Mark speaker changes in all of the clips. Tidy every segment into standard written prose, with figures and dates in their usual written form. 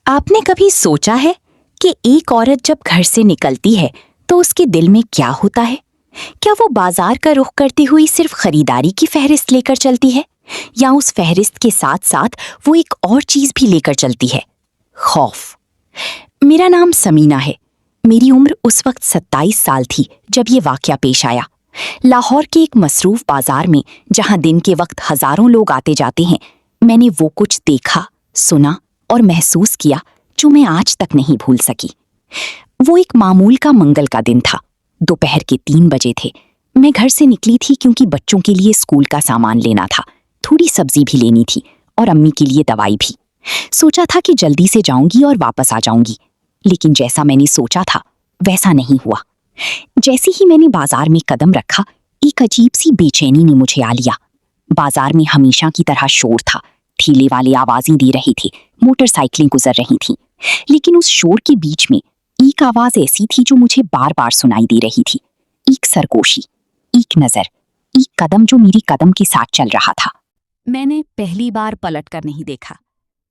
Speaker 1: आपने कभी सोचा है कि एक औरत जब घर से निकलती है तो उसके दिल में क्या होता है? क्या वो बाजार का रुख करती हुई सिर्फ खरीदारी की फहरिस्त लेकर चलती है, या उस फहरिस्त के साथ साथ वो एक और चीज भी लेकर चलती है? खौफ। मेरा नाम समीना है। मेरी उम्र उस वक्त 27 साल थी जब ये वाकया पेश आया। लाहौर के एक मसरूफ बाजार में, जहां दिन के वक्त हजारों लोग आते जाते हैं, मैंने वो कुछ देखा, सुना और महसूस किया जो मैं आज तक नहीं भूल सकी। वो एक मामूल का मंगल का दिन था। दोपहर के 3 बजे थे। मैं घर से निकली थी क्योंकि बच्चों के लिए स्कूल का सामान लेना था, थोड़ी सब्जी भी लेनी थी और अम्मी के लिए दवाई भी। सोचा था कि जल्दी से जाऊंगी और वापस आ जाऊंगी, लेकिन जैसा मैंने सोचा था वैसा नहीं हुआ। जैसे ही मैंने बाजार में कदम रखा, एक अजीब सी बेचैनी ने मुझे आ लिया। बाजार में हमेशा की तरह शोर था। ठेले वाले आवाजें दे रहे थे, मोटरसाइकिलें गुजर रही थीं, लेकिन उस शोर के बीच में एक आवाज ऐसी थी जो मुझे बार बार सुनाई दे रही थी। एक सरगोशी, एक नजर, एक कदम जो मेरी कदम के साथ चल रहा था।
Speaker 2: मैंने पहली बार पलट कर नहीं देखा।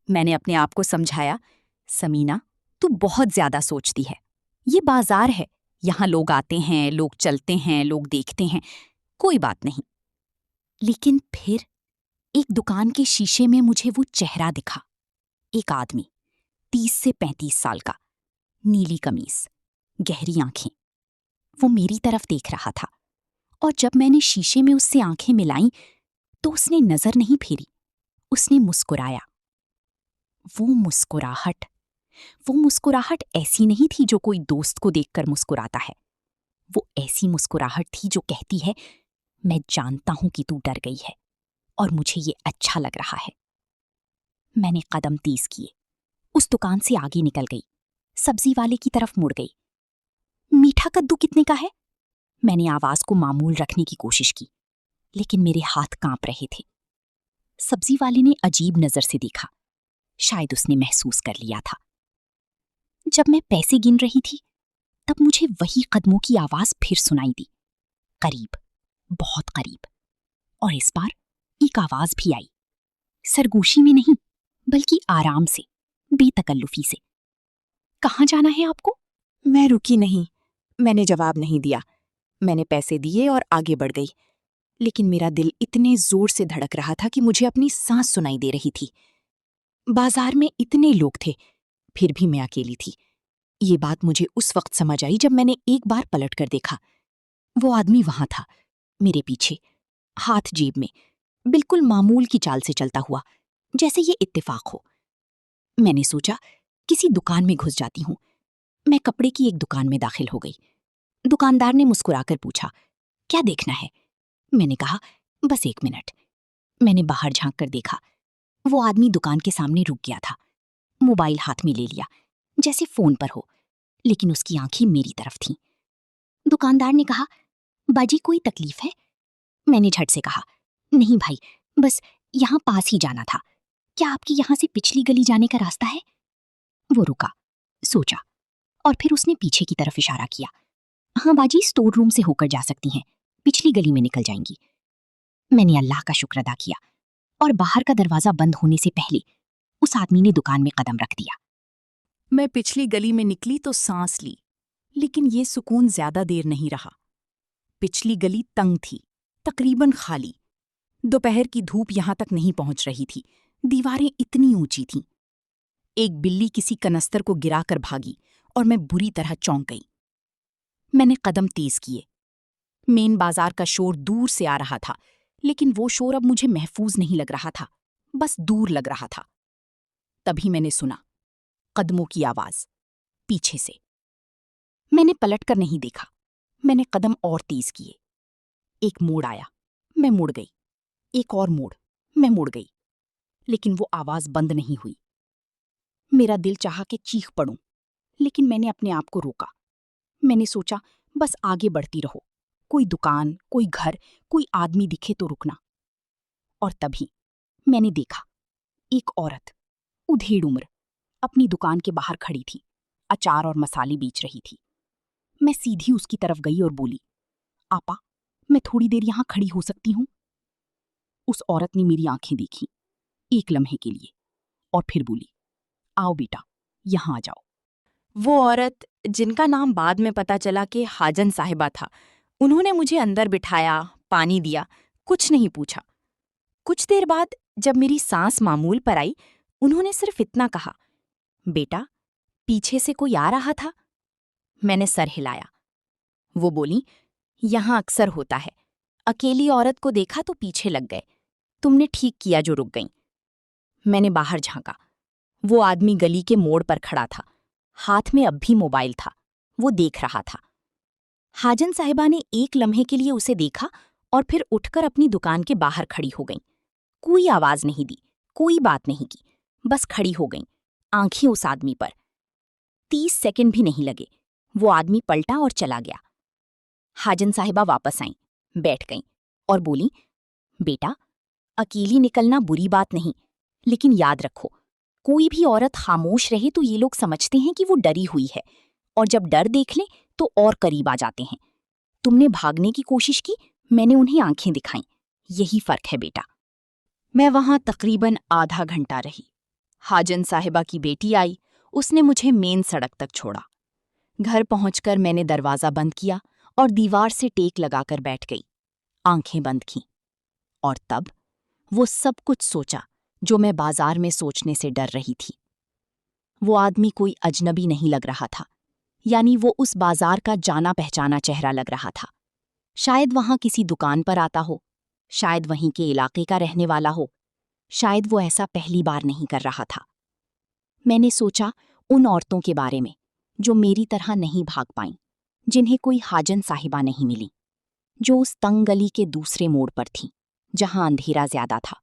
Speaker 2: मैंने अपने आप को समझाया, समीना, तू बहुत ज्यादा सोचती है। ये बाजार है, यहाँ लोग आते हैं, लोग चलते हैं, लोग देखते हैं, कोई बात नहीं। लेकिन फिर एक दुकान के शीशे में मुझे वो चेहरा दिखा। एक आदमी, 30 से 35 साल का, नीली कमीज, गहरी आंखें। वो मेरी तरफ देख रहा था, और जब मैंने शीशे में उससे आंखें मिलाईं तो उसने नजर नहीं फेरी, उसने मुस्कुराया। वो मुस्कुराहट वो मुस्कुराहट ऐसी नहीं थी जो कोई दोस्त को देखकर मुस्कुराता है। वो ऐसी मुस्कुराहट थी जो कहती है, मैं जानता हूं कि तू डर गई है और मुझे ये अच्छा लग रहा है। मैंने कदम तेज किए, उस दुकान से आगे निकल गई, सब्जी वाले की तरफ मुड़ गई। मीठा कद्दू कितने का है? मैंने आवाज को मामूल रखने की कोशिश की, लेकिन मेरे हाथ कांप रहे थे। सब्जी वाले ने अजीब नजर से देखा। शायद उसने महसूस कर लिया था। जब मैं पैसे गिन रही थी, तब मुझे वही कदमों की आवाज फिर सुनाई दी, करीब, बहुत करीब। और इस बार एक आवाज भी आई, सरगोशी में नहीं, बल्कि आराम से, बेतकल्लुफी से। कहाँ जाना है आपको?
Speaker 3: मैं रुकी नहीं। मैंने जवाब नहीं दिया। मैंने पैसे दिए और आगे बढ़ गई, लेकिन मेरा दिल इतने जोर से धड़क रहा था कि मुझे अपनी सांस सुनाई दे रही थी। बाजार में इतने लोग थे, फिर भी मैं अकेली थी। ये बात मुझे उस वक्त समझ आई जब मैंने एक बार पलट कर देखा। वो आदमी वहां था, मेरे पीछे, हाथ जेब में, बिल्कुल मामूल की चाल से चलता हुआ, जैसे ये इत्तेफाक हो। मैंने सोचा, किसी दुकान में घुस जाती हूँ। मैं कपड़े की एक दुकान में दाखिल हो गई। दुकानदार ने मुस्कुराकर पूछा, क्या देखना है? मैंने कहा, बस 1 मिनट। मैंने बाहर झांक कर देखा। वो आदमी दुकान के सामने रुक गया था, मोबाइल हाथ में ले लिया, जैसे फोन पर हो, लेकिन उसकी आंखें मेरी तरफ थीं। दुकानदार ने कहा, बाजी कोई तकलीफ है? मैंने झट से कहा, नहीं भाई, बस यहाँ पास ही जाना था। क्या आपकी यहाँ से पिछली गली जाने का रास्ता है? वो रुका, सोचा, और फिर उसने पीछे की तरफ इशारा किया। हाँ बाजी, स्टोर रूम से होकर जा सकती हैं, पिछली गली में निकल जाएंगी। मैंने अल्लाह का शुक्र अदा किया, और बाहर का दरवाजा बंद होने से पहले उस आदमी ने दुकान में कदम रख दिया। मैं पिछली गली में निकली तो सांस ली, लेकिन ये सुकून ज्यादा देर नहीं रहा। पिछली गली तंग थी, तकरीबन खाली। दोपहर की धूप यहां तक नहीं पहुंच रही थी, दीवारें इतनी ऊंची थीं। एक बिल्ली किसी कनस्तर को गिराकर भागी और मैं बुरी तरह चौंक गई। मैंने कदम तेज किए। मेन बाजार का शोर दूर से आ रहा था, लेकिन वो शोर अब मुझे महफूज नहीं लग रहा था, बस दूर लग रहा था। तभी मैंने सुना कदमों की आवाज, पीछे से। मैंने पलटकर नहीं देखा। मैंने कदम और तेज किए। एक मोड़ आया, मैं मुड़ गई। एक और मोड़, मैं मुड़ गई। लेकिन वो आवाज बंद नहीं हुई। मेरा दिल चाहा कि चीख पड़ूं, लेकिन मैंने अपने आप को रोका। मैंने सोचा, बस आगे बढ़ती रहो, कोई दुकान, कोई घर, कोई आदमी दिखे तो रुकना। और तभी मैंने देखा, एक औरत, उधेड़ उम्र, अपनी दुकान के बाहर खड़ी थी, अचार और मसाले बेच रही थी। मैं सीधी उसकी तरफ गई और बोली, आपा, मैं थोड़ी देर यहां खड़ी हो सकती हूं? उस औरत ने मेरी आंखें देखी, एक लम्हे के लिए, और फिर बोली, आओ बेटा,
Speaker 2: यहाँ आ जाओ।
Speaker 3: वो औरत, जिनका नाम बाद में पता चला कि हाजन साहिबा था, उन्होंने मुझे अंदर बिठाया, पानी दिया, कुछ नहीं पूछा। कुछ देर बाद जब मेरी सांस मामूल पर आई, उन्होंने सिर्फ इतना कहा, बेटा, पीछे से कोई आ रहा था? मैंने सर हिलाया। वो बोली, यहाँ अक्सर होता है, अकेली औरत को देखा तो पीछे लग गए। तुमने ठीक किया जो रुक गई। मैंने बाहर झांका। वो आदमी गली के मोड़ पर खड़ा था, हाथ में अब भी मोबाइल था। वो देख रहा था। हाजन साहिबा ने एक लम्हे के लिए उसे देखा और फिर उठकर अपनी दुकान के बाहर खड़ी हो गईं। कोई आवाज नहीं दी, कोई बात नहीं की, बस खड़ी हो गईं, आंखें उस आदमी पर। 30 सेकंड भी नहीं लगे, वो आदमी पलटा और चला गया। हाजन साहिबा वापस आईं, बैठ गईं और बोली, बेटा, अकेली निकलना बुरी बात नहीं, लेकिन याद रखो, कोई भी औरत खामोश रहे तो ये लोग समझते हैं कि वो डरी हुई है, और जब डर देख लें तो और करीब आ जाते हैं। तुमने भागने की कोशिश की, मैंने उन्हें आंखें दिखाईं। यही फर्क है बेटा। मैं वहां तकरीबन आधा घंटा रही। हाजन साहिबा की बेटी आई, उसने मुझे मेन सड़क तक छोड़ा। घर पहुंचकर मैंने दरवाजा बंद किया और दीवार से टेक लगाकर बैठ गई, आंखें बंद की। और तब वो सब कुछ सोचा जो मैं बाजार में सोचने से डर रही थी। वो आदमी कोई अजनबी नहीं लग रहा था, यानी वो उस बाजार का जाना पहचाना चेहरा लग रहा था। शायद वहां किसी दुकान पर आता हो, शायद वहीं के इलाके का रहने वाला हो, शायद वो ऐसा पहली बार नहीं कर रहा था। मैंने सोचा उन औरतों के बारे में जो मेरी तरह नहीं भाग पाईं, जिन्हें कोई हाजन साहिबा नहीं मिली, जो उस तंग गली के दूसरे मोड़ पर थीं, जहां अंधेरा ज्यादा था।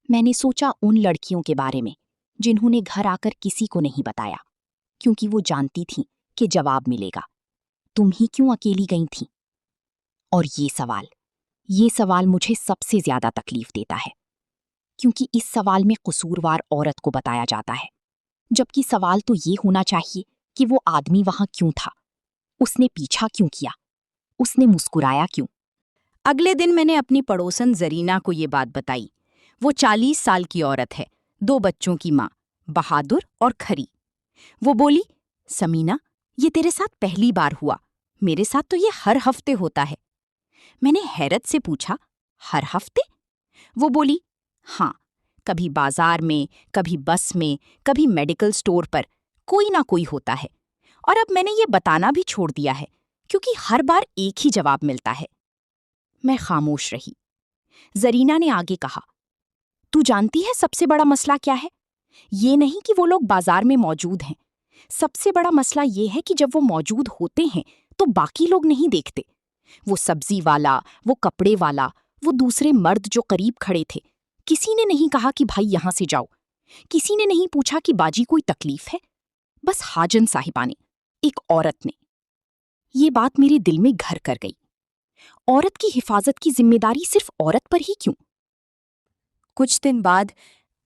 Speaker 3: मैंने सोचा उन लड़कियों के बारे में जिन्होंने घर आकर किसी को नहीं बताया, क्योंकि वो जानती थीं कि जवाब मिलेगा, तुम ही क्यों अकेली गई थीं? और ये सवाल मुझे सबसे ज्यादा तकलीफ देता है, क्योंकि इस सवाल में कसूरवार औरत को बताया जाता है, जबकि सवाल तो ये होना चाहिए कि वो आदमी वहां क्यों था, उसने पीछा क्यों किया, उसने मुस्कुराया क्यों। अगले दिन मैंने अपनी पड़ोसन जरीना को ये बात बताई। वो 40 साल की औरत है, 2 बच्चों की माँ, बहादुर और खरी। वो बोली, समीना, ये तेरे साथ पहली बार हुआ, मेरे साथ तो ये हर हफ्ते होता है। मैंने हैरत से पूछा, हर हफ्ते? वो बोली, हाँ, कभी बाजार में, कभी बस में, कभी मेडिकल स्टोर पर, कोई ना कोई होता है। और अब मैंने ये बताना भी छोड़ दिया है, क्योंकि हर बार एक ही जवाब मिलता है। मैं खामोश रही। जरीना ने आगे कहा, तू जानती है सबसे बड़ा मसला क्या है? ये नहीं कि वो लोग बाजार में मौजूद हैं। सबसे बड़ा मसला ये है कि जब वो मौजूद होते हैं तो बाकी लोग नहीं देखते। वो सब्जी वाला, वो कपड़े वाला, वो दूसरे मर्द जो करीब खड़े थे, किसी ने नहीं कहा कि भाई यहां से जाओ। किसी ने नहीं पूछा कि बाजी कोई तकलीफ है। बस हाजन साहिबा ने, एक औरत ने। ये बात मेरे दिल में घर कर गई। औरत की हिफाजत की जिम्मेदारी सिर्फ औरत पर ही क्यों? कुछ दिन बाद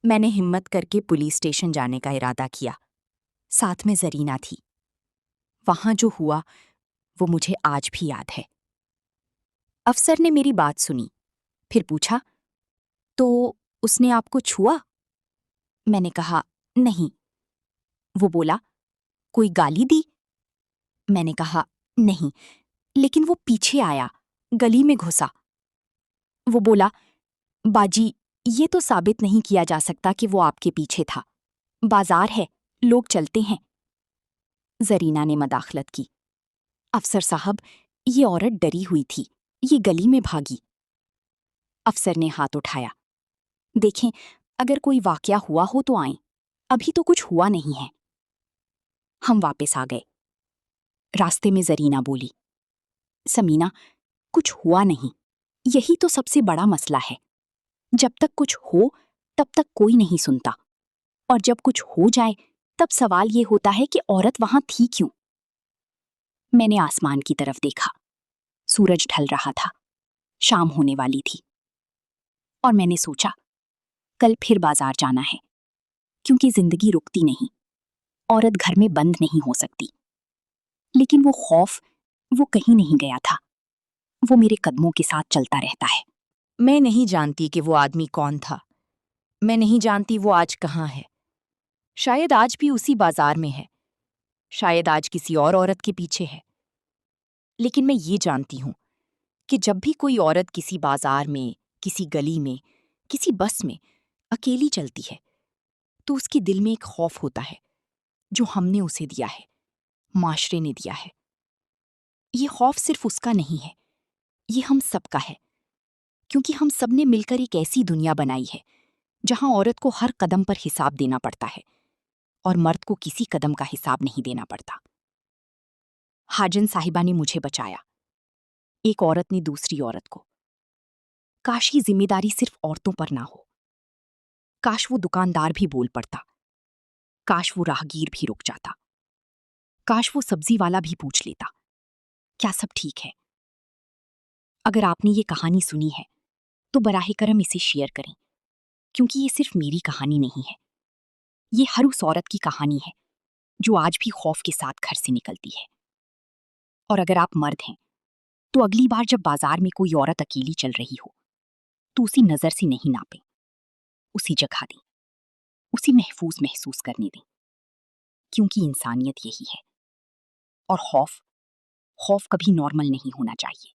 Speaker 3: मैंने हिम्मत करके पुलिस स्टेशन जाने का इरादा किया। साथ में जरीना थी। वहां जो हुआ वो मुझे आज भी याद है। अफसर ने मेरी बात सुनी, फिर पूछा, तो उसने आपको छुआ? मैंने कहा, नहीं। वो बोला, कोई गाली दी? मैंने कहा, नहीं, लेकिन वो पीछे आया, गली में घुसा। वो बोला, बाजी, ये तो साबित नहीं किया जा सकता कि वो आपके पीछे था। बाजार है, लोग चलते हैं। जरीना ने मदाखलत की, अफसर साहब, ये औरत डरी हुई थी, ये गली में भागी। अफसर ने हाथ उठाया, देखें, अगर कोई वाकया हुआ हो तो आएं, अभी तो कुछ हुआ नहीं है। हम वापस आ गए। रास्ते में जरीना बोली, समीना, कुछ हुआ नहीं, यही तो सबसे बड़ा मसला है। जब तक कुछ हो तब तक कोई नहीं सुनता, और जब कुछ हो जाए तब सवाल ये होता है कि औरत वहां थी क्यों। मैंने आसमान की तरफ देखा। सूरज ढल रहा था, शाम होने वाली थी। और मैंने सोचा, कल फिर बाजार जाना है, क्योंकि जिंदगी रुकती नहीं, औरत घर में बंद नहीं हो सकती। लेकिन वो खौफ, वो कहीं नहीं गया था, वो मेरे कदमों के साथ चलता रहता है। मैं नहीं जानती कि वो आदमी कौन था। मैं नहीं जानती वो आज कहाँ है।
Speaker 2: शायद आज भी उसी बाजार में है, शायद आज किसी और औरत के पीछे है। लेकिन मैं ये जानती हूं कि जब भी कोई औरत किसी बाजार में, किसी गली में, किसी बस में अकेली चलती है, तो उसके दिल में एक खौफ होता है जो हमने उसे दिया है, माशरे ने दिया है। ये खौफ सिर्फ उसका नहीं है, ये हम सबका है, क्योंकि हम सबने मिलकर एक ऐसी दुनिया बनाई है जहां औरत को हर कदम पर हिसाब देना पड़ता है और मर्द को किसी कदम का हिसाब नहीं देना पड़ता। हाजन साहिबा ने मुझे बचाया, एक औरत ने दूसरी औरत को। काश ये जिम्मेदारी सिर्फ औरतों पर ना हो। काश वो दुकानदार भी बोल पड़ता, काश वो राहगीर भी रुक जाता, काश वो सब्जी वाला भी पूछ लेता, क्या सब ठीक है? अगर आपने ये कहानी सुनी है तो बराहे करम इसे शेयर करें, क्योंकि ये सिर्फ मेरी कहानी नहीं है, ये हर उस औरत की कहानी है जो आज भी खौफ के साथ घर से निकलती है। और अगर आप मर्द हैं तो अगली बार जब बाजार में कोई औरत अकेली चल रही हो तो उसी नजर से नहीं नापें, उसी जगह दें, उसी महफूज महसूस करने दें, क्योंकि इंसानियत यही है। और खौफ खौफ कभी नॉर्मल नहीं होना चाहिए।